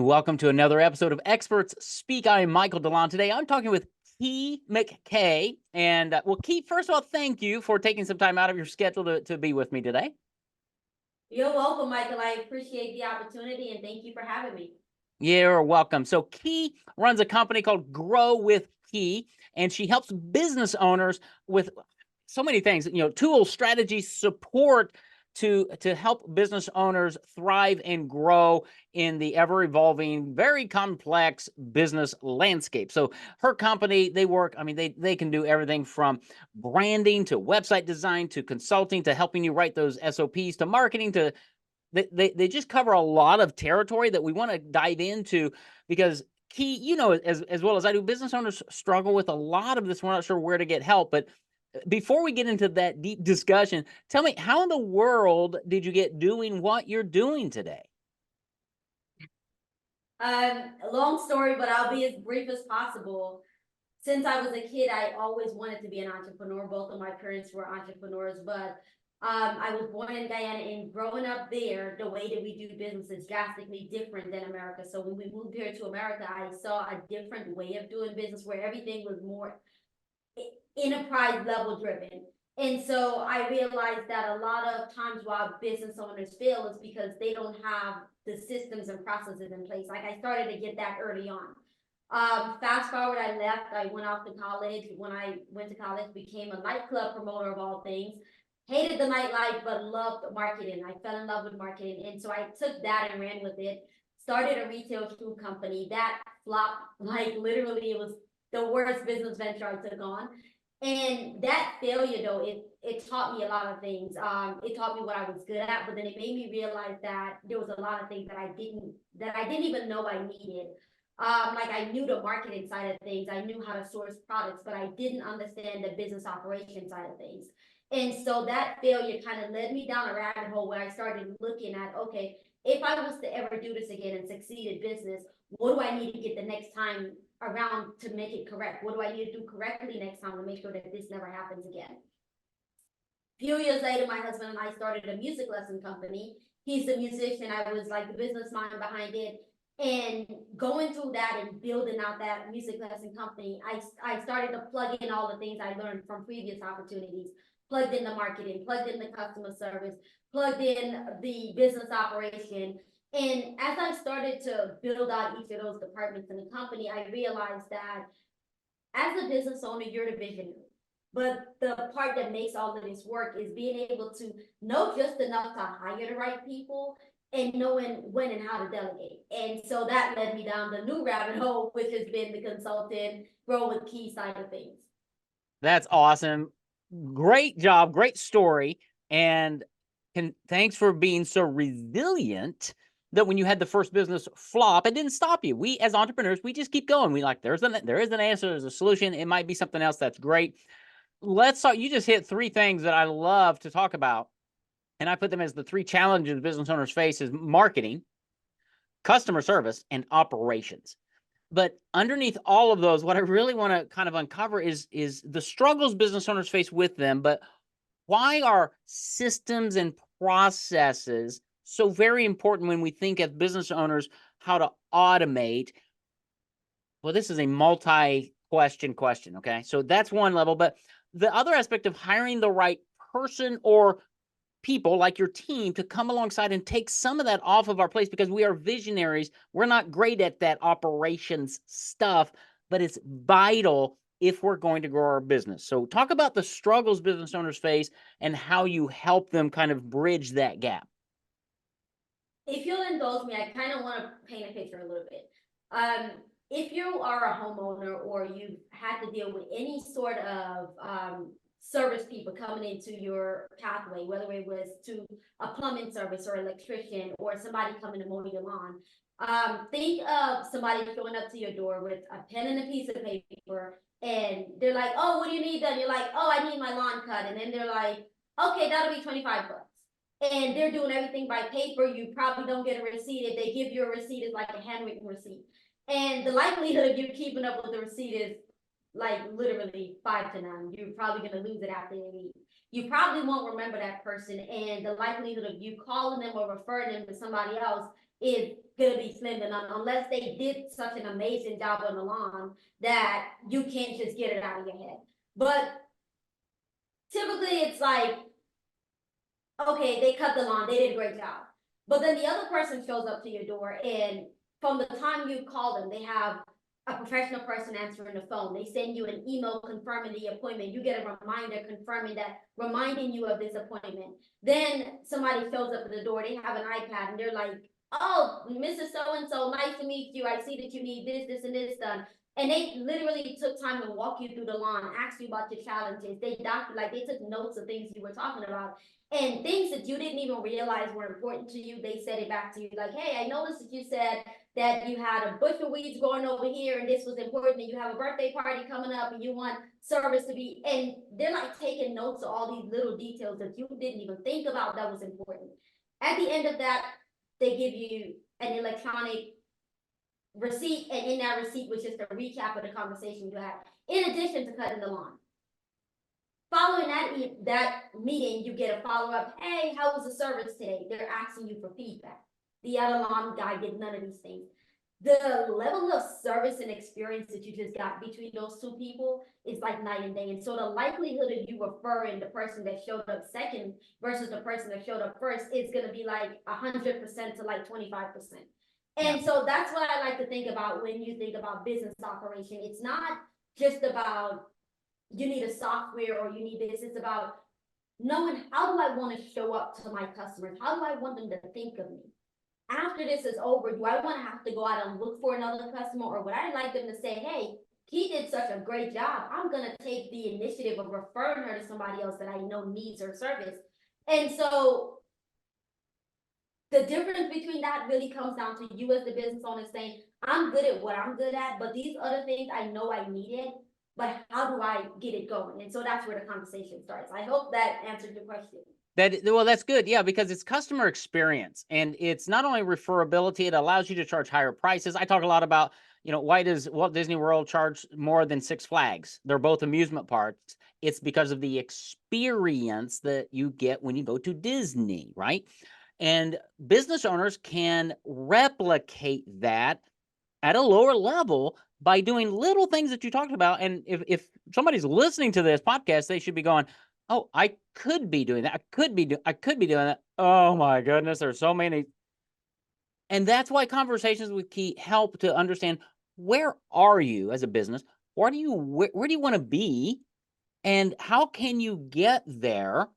and welcome to another episode of Experts Speak. I am Michael DeLon. Today, I'm talking with McKay. And Key, first of all, thank you for taking some time out of your schedule to be with me today. You're welcome, Michael. I appreciate the opportunity and thank you for having me. You're welcome. So Key runs a company called Grow with Key, and she helps business owners with so many things, tools, strategies, support to help business owners thrive and grow in the ever-evolving, very complex business landscape. So her company, they work, they can do everything from branding to website design to consulting to helping you write those SOPs to marketing to they just cover a lot of territory that we want to dive into because Key, as well as I do, business owners struggle with a lot of this. We're not sure where to get help, but before we get into that deep discussion, tell me, how in the world did you get doing what you're doing today? Long story, but I'll be as brief as possible. Since I was a kid, I always wanted to be an entrepreneur. Both of my parents were entrepreneurs, but I was born in Guyana, and growing up there, the way that we do business is drastically different than America. So when we moved here to America, I saw a different way of doing business where everything was more enterprise level driven. And so I realized that a lot of times why business owners fail is because they don't have the systems and processes in place. Like I started to get that early on. Fast forward, I left. I went off to college. When I went to college, became a nightclub promoter of all things. Hated the nightlife, but loved marketing. I fell in love with marketing. And so I took that and ran with it. Started a retail shoe company. That flopped. Like literally, it was the worst business venture I took on. And that failure, though, it taught me a lot of things. It taught me what I was good at, but then it made me realize that there was a lot of things that I didn't even know I needed. Like I knew the marketing side of things, I knew how to source products, but I didn't understand the business operation side of things. And so that failure kind of led me down a rabbit hole where I started looking at, okay, if I was to ever do this again and succeed in business, what do I need to get the next time around to make it correct? What do I need to do correctly next time to make sure that this never happens again? A few years later, my husband and I started a music lesson company. He's a musician. I was like the business mind behind it. And going through that and building out that music lesson company, I started to plug in all the things I learned from previous opportunities, plugged in the marketing, plugged in the customer service, plugged in the business operation. And as I started to build out each of those departments in the company, I realized that as a business owner, you're the visionary. But the part that makes all of this work is being able to know just enough to hire the right people and knowing when and how to delegate. And so that led me down the new rabbit hole, which has been the consultant, grow with key side of things. That's awesome. Great job. Great story. And thanks for being so resilient that when you had the first business flop, it didn't stop you. We, as entrepreneurs, we just keep going. We like, there is an answer, there's a solution. It might be something else that's great. Let's talk. You just hit three things that I love to talk about. And I put them as the three challenges business owners face: is marketing, customer service, and operations. But underneath all of those, what I really want to kind of uncover is the struggles business owners face with them. But why are systems and processes so very important when we think as business owners how to automate? Well, this is a multi-question question, okay? So that's one level. But the other aspect of hiring the right person or people like your team to come alongside and take some of that off of our plates, because we are visionaries. We're not great at that operations stuff, but it's vital if we're going to grow our business. So talk about the struggles business owners face and how you help them kind of bridge that gap. If you'll indulge me, I kind of want to paint a picture a little bit. If you are a homeowner or you've had to deal with any sort of service people coming into your pathway, whether it was to a plumbing service or electrician or somebody coming to mow your lawn, think of somebody showing up to your door with a pen and a piece of paper, and they're like, "Oh, what do you need done?" You're like, "Oh, I need my lawn cut," and then they're like, "Okay, that'll be $25." And they're doing everything by paper. You probably don't get a receipt. If they give you a receipt, it's like a handwritten receipt. And the likelihood of you keeping up with the receipt is like literally 5 to 9. You're probably going to lose it after they leave. You probably won't remember that person. And the likelihood of you calling them or referring them to somebody else is gonna be slim to none unless they did such an amazing job on the lawn that you can't just get it out of your head. But typically it's like, okay, they cut the lawn, they did a great job. But then the other person shows up to your door, and from the time you call them, they have a professional person answering the phone. They send you an email confirming the appointment. You get a reminder confirming that, reminding you of this appointment. Then somebody shows up at the door, they have an iPad, and they're like, oh, Mrs. So-and-so, nice to meet you. I see that you need this, this, and this done. And they literally took time to walk you through the lawn, ask you about your challenges. They took notes of things you were talking about. And things that you didn't even realize were important to you, they said it back to you like, hey, I noticed that you said that you had a bush of weeds growing over here and this was important, and you have a birthday party coming up and you want service to be, and they're like taking notes of all these little details that you didn't even think about that was important. At the end of that, they give you an electronic receipt, and in that receipt was just a recap of the conversation you had, in addition to cutting the lawn. Following that meeting, you get a follow-up, hey, how was the service today? They're asking you for feedback. The other lawn guy did none of these things. The level of service and experience that you just got between those two people is like night and day. And so the likelihood of you referring the person that showed up second versus the person that showed up first is going to be like 100% to like 25%. And so that's what I like to think about when you think about business operation. It's not just about you need a software or you need this. It's about knowing, how do I want to show up to my customers? How do I want them to think of me? After this is over, do I want to have to go out and look for another customer, or would I like them to say, hey, he did such a great job, I'm going to take the initiative of referring her to somebody else that I know needs her service? And so the difference between that really comes down to you as the business owner saying, I'm good at what I'm good at, but these other things I know I need it, but how do I get it going? And so that's where the conversation starts. I hope that answered your question. Well, that's good. Yeah, because it's customer experience, and it's not only referability, it allows you to charge higher prices. I talk a lot about, why does Walt Disney World charge more than Six Flags? They're both amusement parks. It's because of the experience that you get when you go to Disney, right? And business owners can replicate that at a lower level by doing little things that you talked about. And if somebody's listening to this podcast, they should be going, oh, I could be doing that. I could be doing that. Oh my goodness, there's so many. And that's why conversations with Key help to understand, where are you as a business? Where do you want to be? And how can you get there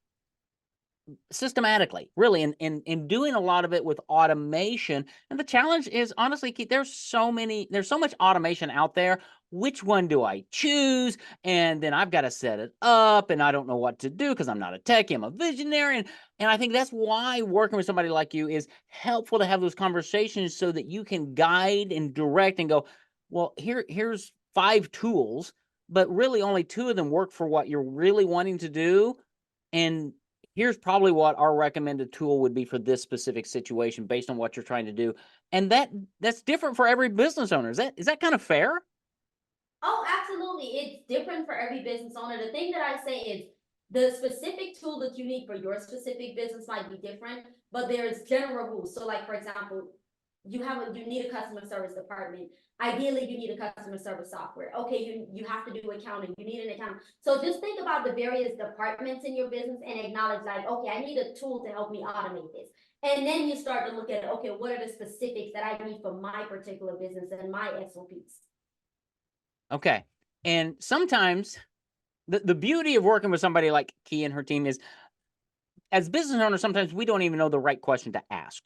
systematically, really, and doing a lot of it with automation. And the challenge is, honestly, Keith, there's so much automation out there. Which one do I choose? And then I've got to set it up, and I don't know what to do because I'm not a techie, I'm a visionary. And I think that's why working with somebody like you is helpful, to have those conversations so that you can guide and direct and go, well, here's 5 tools, but really only 2 of them work for what you're really wanting to do. And here's probably what our recommended tool would be for this specific situation based on what you're trying to do. And that's different for every business owner. Is that kind of fair? Oh, absolutely. It's different for every business owner. The thing that I say is, the specific tool that you need for your specific business might be different, but there's general rules. So like, for example, you need a customer service department. Ideally, you need a customer service software. Okay, you have to do accounting. You need an accountant. So just think about the various departments in your business and acknowledge, like, okay, I need a tool to help me automate this. And then you start to look at, okay, what are the specifics that I need for my particular business and my SOPs? Okay. And sometimes the beauty of working with somebody like Key and her team is, as business owners, sometimes we don't even know the right question to ask.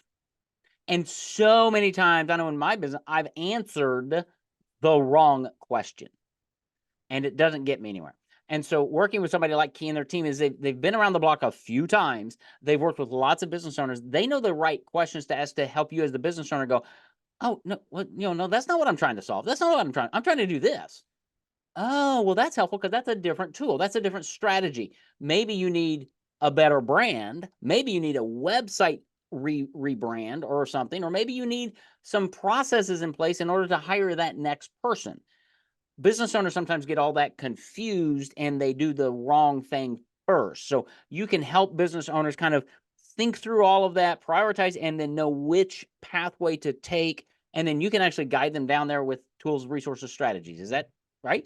And so many times, I know in my business, I've answered the wrong question, and it doesn't get me anywhere. And so working with somebody like Key and their team is, they've been around the block a few times. They've worked with lots of business owners. They know the right questions to ask to help you as the business owner go, oh, no, well, no, that's not what I'm trying to solve. That's not what I'm trying to do this. Oh, well, that's helpful because that's a different tool. That's a different strategy. Maybe you need a better brand. Maybe you need a website rebrand or something, or maybe you need some processes in place in order to hire that next person. Business owners sometimes get all that confused and they do the wrong thing first. So you can help business owners kind of think through all of that, prioritize, and then know which pathway to take. And then you can actually guide them down there with tools, resources, strategies. Is that right?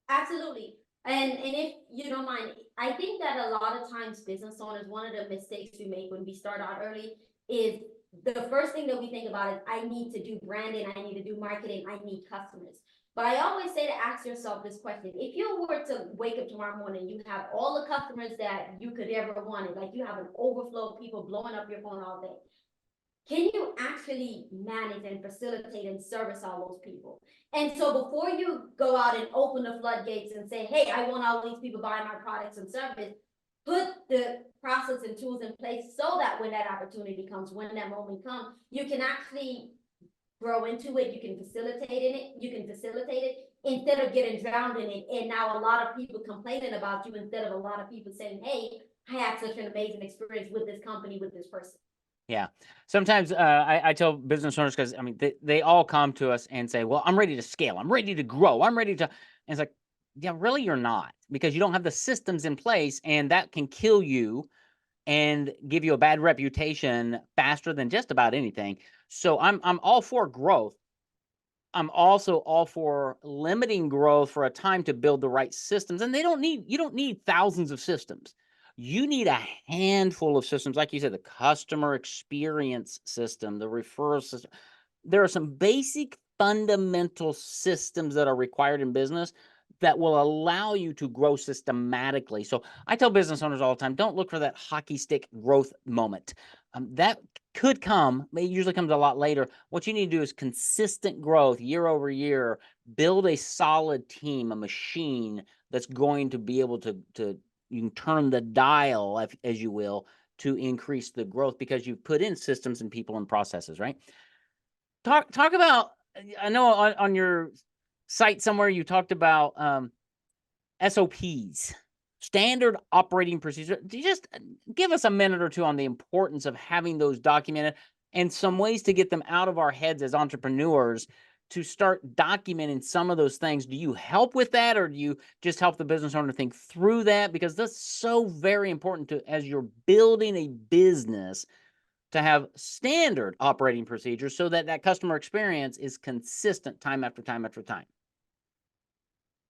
Absolutely. And if you don't mind, I think that a lot of times business owners, one of the mistakes we make when we start out early is the first thing that we think about is I need to do branding, I need to do marketing, I need customers. But I always say to ask yourself this question. If you were to wake up tomorrow morning, you have all the customers that you could ever wanted, like you have an overflow of people blowing up your phone all day. Can you actually manage and facilitate and service all those people? And so before you go out and open the floodgates and say, hey, I want all these people buying my products and service, put the process and tools in place so that when that opportunity comes, when that moment comes, you can actually grow into it, you can facilitate it instead of getting drowned in it. And now a lot of people complaining about you instead of a lot of people saying, hey, I had such an amazing experience with this company, with this person. Yeah. Sometimes I tell business owners, because I mean, they all come to us and say, well, I'm ready to scale. I'm ready to grow. I'm ready to. And it's like, yeah, really, you're not, because you don't have the systems in place, and that can kill you and give you a bad reputation faster than just about anything. So I'm all for growth. I'm also all for limiting growth for a time to build the right systems. And you don't need thousands of systems. You need a handful of systems. Like you said, the customer experience system, the referral system. There are some basic fundamental systems that are required in business that will allow you to grow systematically. So I tell business owners all the time, don't look for that hockey stick growth moment. That could come, it usually comes a lot later. What you need to do is consistent growth year over year, build a solid team, a machine that's going to be able to you can turn the dial, as you will, to increase the growth because you've put in systems and people and processes, right? Talk about, I know on your site somewhere you talked about SOPs, standard operating procedure. Do you just give us a minute or two on the importance of having those documented and some ways to get them out of our heads as entrepreneurs to start documenting some of those things? Do you help with that, or do you just help the business owner think through that? Because that's so very important to, as you're building a business, to have standard operating procedures so that that customer experience is consistent time after time after time.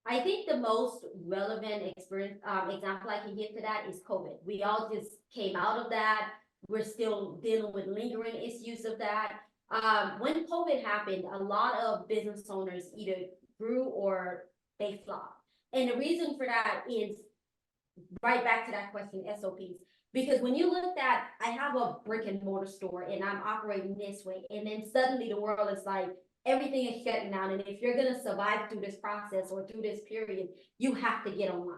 I think the most relevant experience example I can give to that is COVID. We all just came out of that. We're still dealing with lingering issues of that. When COVID happened, a lot of business owners either grew or they flopped. And the reason for that is right back to that question, SOPs. Because when you look at, I have a brick and mortar store and I'm operating this way, and then suddenly the world is like, everything is shutting down. And if you're going to survive through this process or through this period, you have to get online.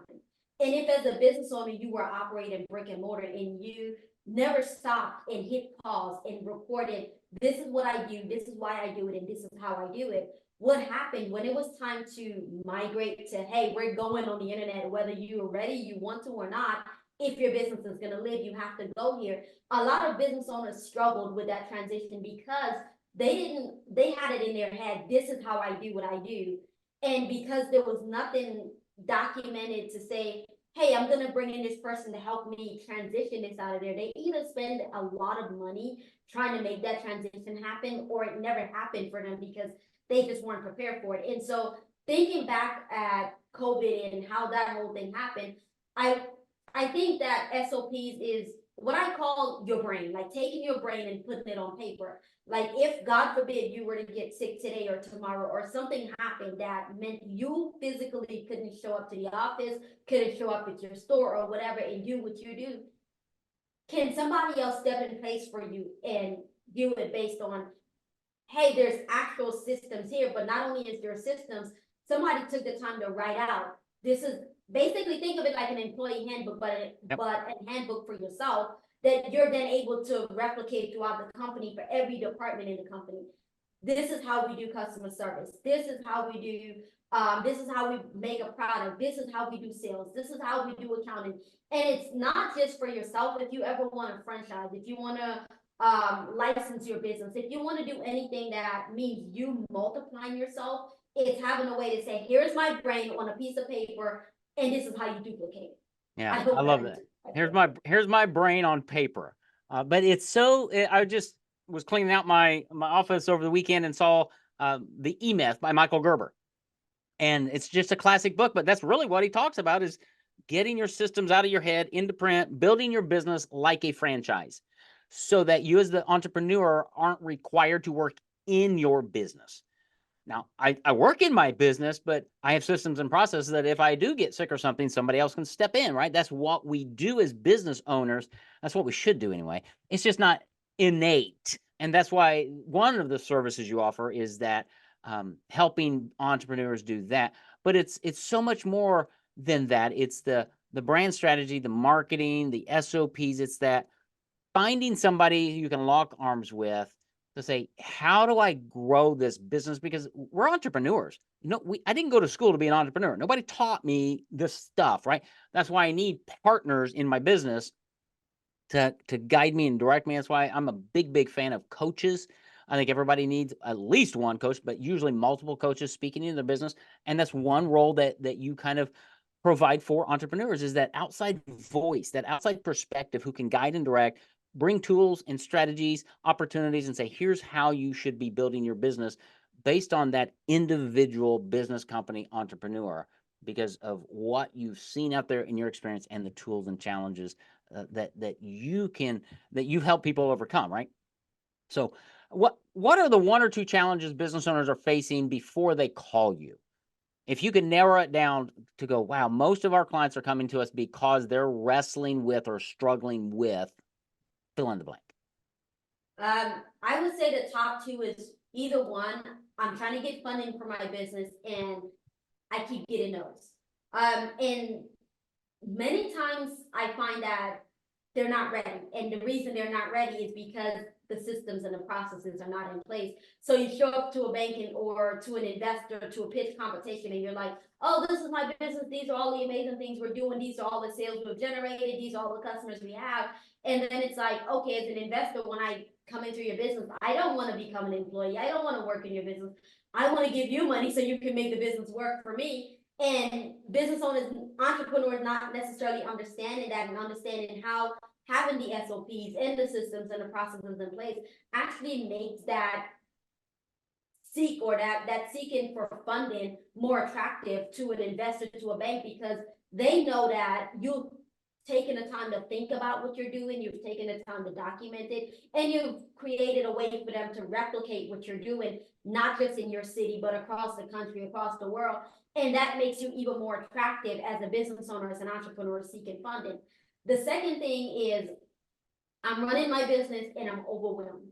And if as a business owner, you were operating brick and mortar and you never stopped and hit pause and recorded, this is what I do, this is why I do it, and this is how I do it. What happened when it was time to migrate to, hey, we're going on the internet, whether you are ready, you want to or not, if your business is going to live, you have to go here. A lot of business owners struggled with that transition because they had it in their head, this is how I do what I do. And because there was nothing documented to say, hey, I'm going to bring in this person to help me transition this out of there, they either spend a lot of money trying to make that transition happen, or it never happened for them because they just weren't prepared for it. And so thinking back at COVID and how that whole thing happened, I think that SOPs is what I call your brain, like taking your brain and putting it on paper. Like if God forbid you were to get sick today or tomorrow, or something happened that meant you physically couldn't show up to the office, couldn't show up at your store or whatever and do what you do, can somebody else step in place for you and do it based on, hey, there's actual systems here, but not only is there systems, somebody took the time to write out, this is basically, think of it like an employee handbook, Yep. but a handbook for yourself that you're then able to replicate throughout the company for every department in the company. This is how we do customer service. This is how we do, this is how we make a product. This is how we do sales. This is how we do accounting. And it's not just for yourself. If you ever want to franchise, if you want to license your business, if you want to do anything that means you multiplying yourself, it's having a way to say, here's my brain on a piece of paper, and this is how you duplicate it. Yeah, I I hope love that that. Here's my brain on paper. But it's so I just was cleaning out my office over the weekend and saw the E-Myth by Michael Gerber. And it's just a classic book, but that's really what he talks about is getting your systems out of your head into print, building your business like a franchise so that you as the entrepreneur aren't required to work in your business. Now, I work in my business, but I have systems and processes that if I do get sick or something, somebody else can step in, right? That's what we do as business owners. That's what we should do anyway. It's just not innate. And that's why one of the services you offer is that helping entrepreneurs do that. But it's so much more than that. It's the brand strategy, the marketing, the SOPs. It's that finding somebody you can lock arms with to say, how do I grow this business? Because we're entrepreneurs. I didn't go to school to be an entrepreneur. Nobody taught me this stuff, right? That's why I need partners in my business to guide me and direct me. That's why I'm a big fan of coaches. I think everybody needs at least one coach, but usually multiple coaches speaking into their business. And that's one role that you kind of provide for entrepreneurs is that outside voice, that outside perspective who can guide and direct, bring tools and strategies, opportunities, and say, here's how you should be building your business based on that individual business company entrepreneur because of what you've seen out there in your experience and the tools and challenges that you've helped people overcome, right? So what are the one or two challenges business owners are facing before they call you? If you can narrow it down to go, wow, most of our clients are coming to us because they're wrestling with or struggling with fill in the blank. I would say the top two is either one, I'm trying to get funding for my business and I keep getting no's. And many times I find that they're not ready. And the reason they're not ready is because the systems and the processes are not in place. So you show up to a bank or to an investor, to a pitch competition, and you're like, oh, this is my business. These are all the amazing things we're doing. These are all the sales we've generated. These are all the customers we have. And then it's like, okay, as an investor, when I come into your business, I don't want to become an employee. I don't want to work in your business. I want to give you money so you can make the business work for me. And business owners, entrepreneurs, not necessarily understanding that and understanding how having the SOPs and the systems and the processes in place actually makes that seeking for funding more attractive to an investor, to a bank, because they know that you've taken the time to think about what you're doing, you've taken the time to document it, and you've created a way for them to replicate what you're doing, not just in your city, but across the country, across the world. And that makes you even more attractive as a business owner, as an entrepreneur seeking funding. The second thing is I'm running my business and I'm overwhelmed.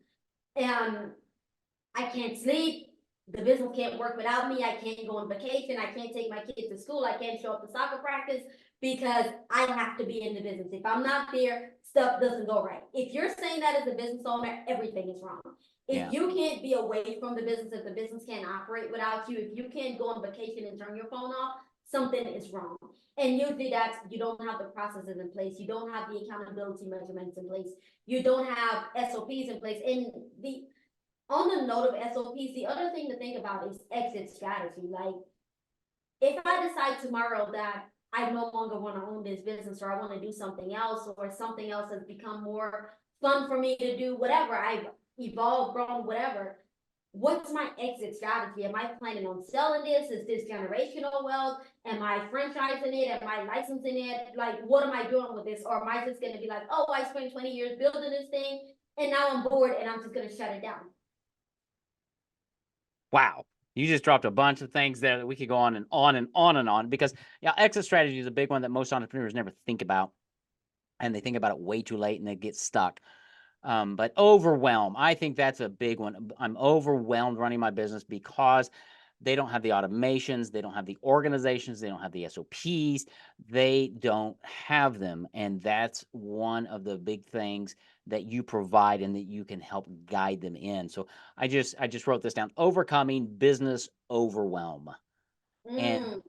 And I can't sleep. The business can't work without me. I can't go on vacation. I can't take my kids to school. I can't show up to soccer practice because I have to be in the business. If I'm not there, stuff doesn't go right. If you're saying that as a business owner, everything is wrong. If you can't be away from the business, if the business can't operate without you, if you can't go on vacation and turn your phone off, something is wrong. And usually that's, you don't have the processes in place. You don't have the accountability measurements in place. You don't have SOPs in place. And on the note of SOPs, the other thing to think about is exit strategy. Like, if I decide tomorrow that I no longer want to own this business, or I want to do something else, or something else has become more fun for me to do, whatever, I've evolved, grown, whatever, what's my exit strategy? Am I planning on selling this? Is this generational wealth? Am I franchising it? Am I licensing it? Like, what am I doing with this? Or am I just going to be like, oh, I spent 20 years building this thing and now I'm bored and I'm just going to shut it down? Wow. You just dropped a bunch of things there that we could go on and on and on and on because exit strategy is a big one that most entrepreneurs never think about. And they think about it way too late and they get stuck. But overwhelm, I think that's a big one. I'm overwhelmed running my business because they don't have the automations, they don't have the organizations, they don't have the SOPs, they don't have them. And that's one of the big things that you provide and that you can help guide them in. So I just wrote this down: overcoming business overwhelm. And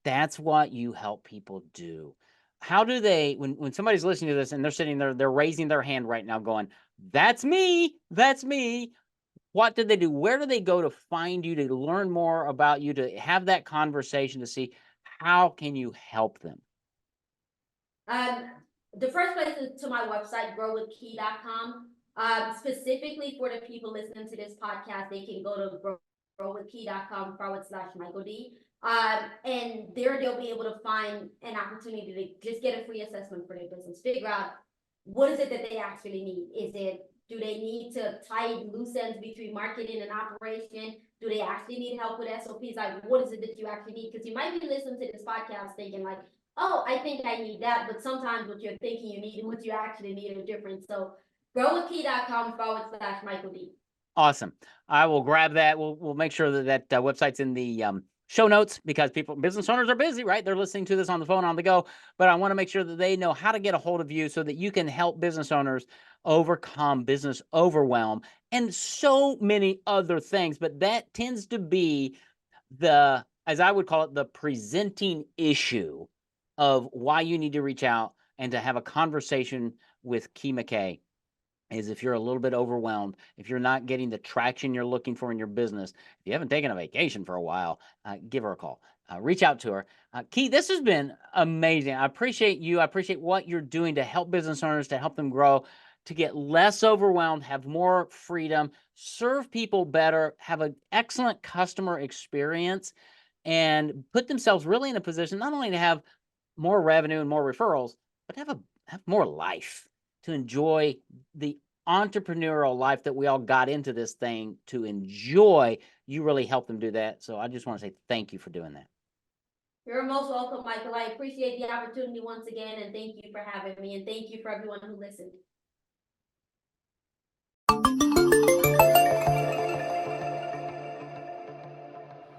that's what you help people do. How do they, when somebody's listening to this and they're sitting there, they're raising their hand right now going, that's me, that's me. What did they do? Where do they go to find you, to learn more about you, to have that conversation, to see how can you help them? the first place is to my website, growwithkey.com. Specifically for the people listening to this podcast, they can go to growwithkey.com/Michael D. And there they'll be able to find an opportunity to just get a free assessment for their business, figure out what is it that they actually need. Do they need to tie loose ends between marketing and operation? Do they actually need help with SOPs? Like, what is it that you actually need? Because you might be listening to this podcast thinking like, oh, I think I need that. But sometimes what you're thinking you need and what you actually need are different. So growwithkey.com/Michael D. Awesome. I will grab that. We'll make sure that website's in the show notes, because business owners are busy, right? They're listening to this on the phone, on the go, but I want to make sure that they know how to get a hold of you so that you can help business owners overcome business overwhelm and so many other things. But that tends to be as I would call it, the presenting issue of why you need to reach out and to have a conversation with Key McKay. Is if you're a little bit overwhelmed, if you're not getting the traction you're looking for in your business, if you haven't taken a vacation for a while, give her a call. Reach out to her. Key, this has been amazing. I appreciate you. I appreciate what you're doing to help business owners, to help them grow, to get less overwhelmed, have more freedom, serve people better, have an excellent customer experience, and put themselves really in a position not only to have more revenue and more referrals, but have more life, to enjoy the entrepreneurial life that we all got into this thing to enjoy. You really help them do that. So I just want to say thank you for doing that. You're most welcome, Michael. I appreciate the opportunity once again, and thank you for having me, and thank you for everyone who listened.